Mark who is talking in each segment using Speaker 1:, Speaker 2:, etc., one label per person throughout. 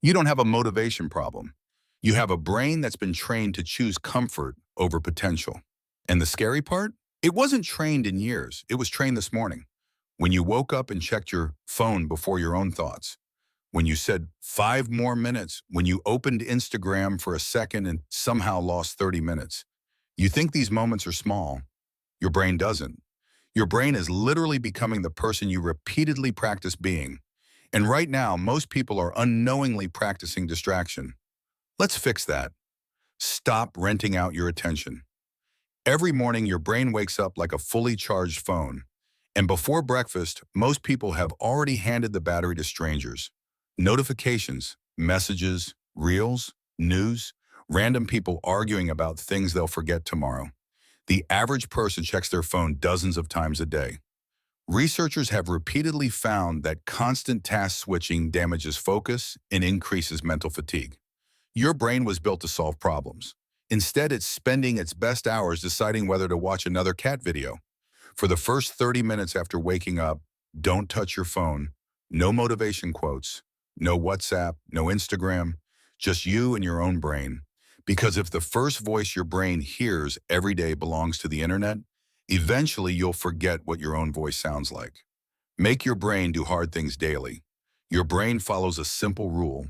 Speaker 1: You don't have a motivation problem. You have a brain that's been trained to choose comfort over potential. And the scary part? It wasn't trained in years. It was trained this morning. When you woke up and checked your phone before your own thoughts. When you said 5 more minutes. When you opened Instagram for a second and somehow lost 30 minutes. You think these moments are small. Your brain doesn't. Your brain is literally becoming the person you repeatedly practice being. And right now, most people are unknowingly practicing distraction. Let's fix that. Stop renting out your attention. Every morning, your brain wakes up like a fully charged phone. And before breakfast, most people have already handed the battery to strangers. Notifications, messages, reels, news, random people arguing about things they'll forget tomorrow. The average person checks their phone dozens of times a day. Researchers have repeatedly found that constant task switching damages focus and increases mental fatigue. Your brain was built to solve problems. Instead, it's spending its best hours deciding whether to watch another cat video. For the first 30 minutes after waking up, don't touch your phone. No motivation quotes, no WhatsApp, no Instagram, just you and your own brain. Because if the first voice your brain hears every day belongs to the internet, eventually you'll forget what your own voice sounds like. Make your brain do hard things daily. Your brain follows a simple rule.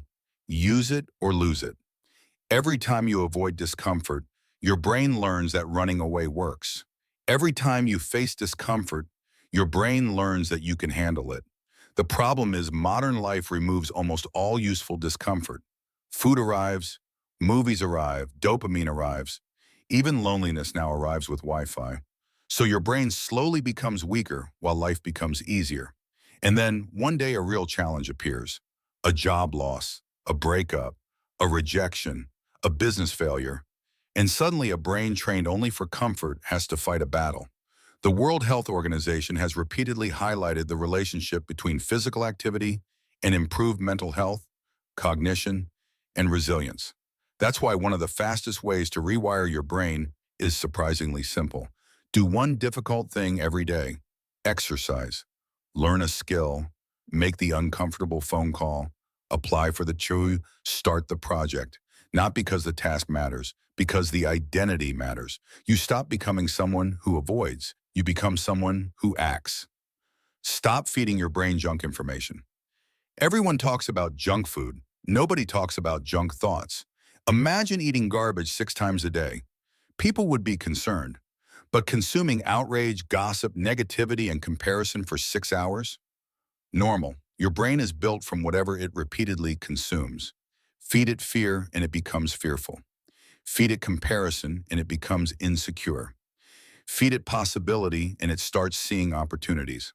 Speaker 1: Use it or lose it. Every time you avoid discomfort, your brain learns that running away works. Every time you face discomfort, your brain learns that you can handle it. The problem is modern life removes almost all useful discomfort. Food arrives, movies arrive, dopamine arrives. Even loneliness now arrives with Wi-Fi. So your brain slowly becomes weaker while life becomes easier. And then one day a real challenge appears. A job loss, a breakup, a rejection, a business failure. And suddenly a brain trained only for comfort has to fight a battle. The World Health Organization has repeatedly highlighted the relationship between physical activity and improved mental health, cognition, and resilience. That's why one of the fastest ways to rewire your brain is surprisingly simple. Do one difficult thing every day. Exercise. Learn a skill. Make the uncomfortable phone call. Apply for the CHU. Start the project. Not because the task matters, because the identity matters. You stop becoming someone who avoids. You become someone who acts. Stop feeding your brain junk information. Everyone talks about junk food. Nobody talks about junk thoughts. Imagine eating garbage 6 times a day. People would be concerned. But consuming outrage, gossip, negativity, and comparison for 6 hours? Normal. Your brain is built from whatever it repeatedly consumes. Feed it fear and it becomes fearful. Feed it comparison and it becomes insecure. Feed it possibility and it starts seeing opportunities.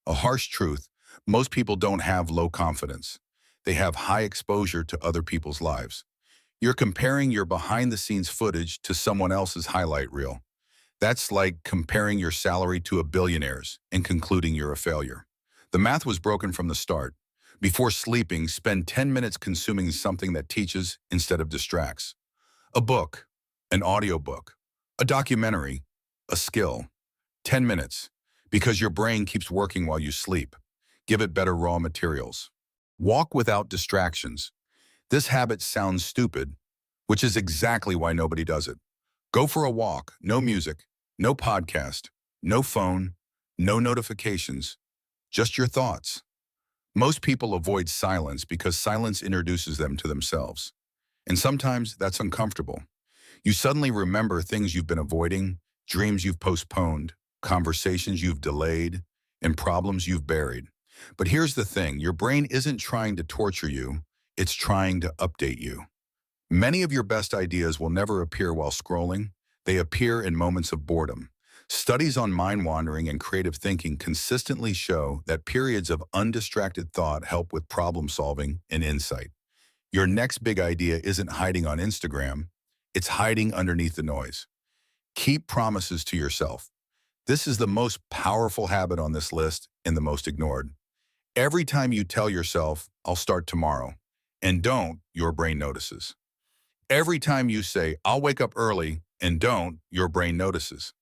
Speaker 1: A harsh truth, most people don't have low confidence. They have high exposure to other people's lives. You're comparing your behind-the-scenes footage to someone else's highlight reel. That's like comparing your salary to a billionaire's and concluding you're a failure. The math was broken from the start. Before sleeping, spend 10 minutes consuming something that teaches instead of distracts. A book, an audiobook, a documentary, a skill. 10 minutes, because your brain keeps working while you sleep. Give it better raw materials. Walk without distractions. This habit sounds stupid, which is exactly why nobody does it. Go for a walk, no music, no podcast, no phone, no notifications, just your thoughts. Most people avoid silence because silence introduces them to themselves. And sometimes that's uncomfortable. You suddenly remember things you've been avoiding, dreams you've postponed, conversations you've delayed, and problems you've buried. But here's the thing, your brain isn't trying to torture you, it's trying to update you. Many of your best ideas will never appear while scrolling. They appear in moments of boredom. Studies on mind wandering and creative thinking consistently show that periods of undistracted thought help with problem solving and insight. Your next big idea isn't hiding on Instagram, it's hiding underneath the noise. Keep promises to yourself. This is the most powerful habit on this list and the most ignored. Every time you tell yourself, I'll start tomorrow, and don't, your brain notices. Every time you say, I'll wake up early, and don't, your brain notices.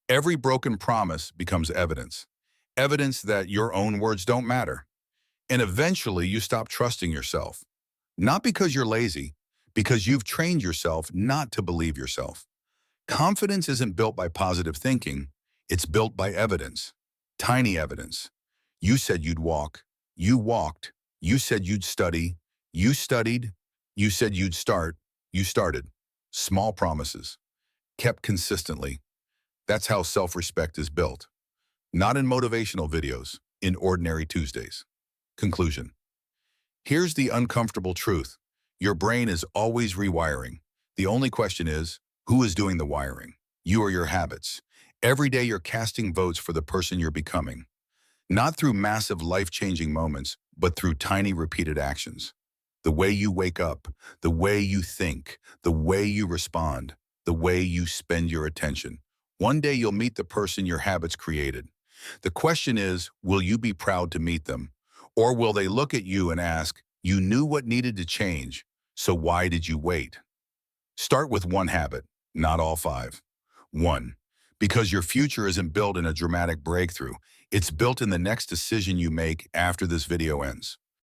Speaker 1: Every broken promise becomes evidence. Evidence that your own words don't matter. And eventually you stop trusting yourself. Not because you're lazy, because you've trained yourself not to believe yourself. Confidence isn't built by positive thinking, it's built by evidence. Tiny evidence. You said you'd walk. You walked. You said you'd study. You studied. You said you'd start. You started. Small promises, kept consistently. That's how self-respect is built. Not in motivational videos, in ordinary Tuesdays. Conclusion. Here's the uncomfortable truth. Your brain is always rewiring. The only question is, who is doing the wiring? You or your habits? Every day you're casting votes for the person you're becoming. Not through massive life-changing moments, but through tiny repeated actions. The way you wake up, the way you think, the way you respond, the way you spend your attention. One day you'll meet the person your habits created. The question is, will you be proud to meet them? Or will they look at you and ask, you knew what needed to change, so why did you wait? Start with one habit, not all five. 1. Because your future isn't built in a dramatic breakthrough. It's built in the next decision you make after this video ends.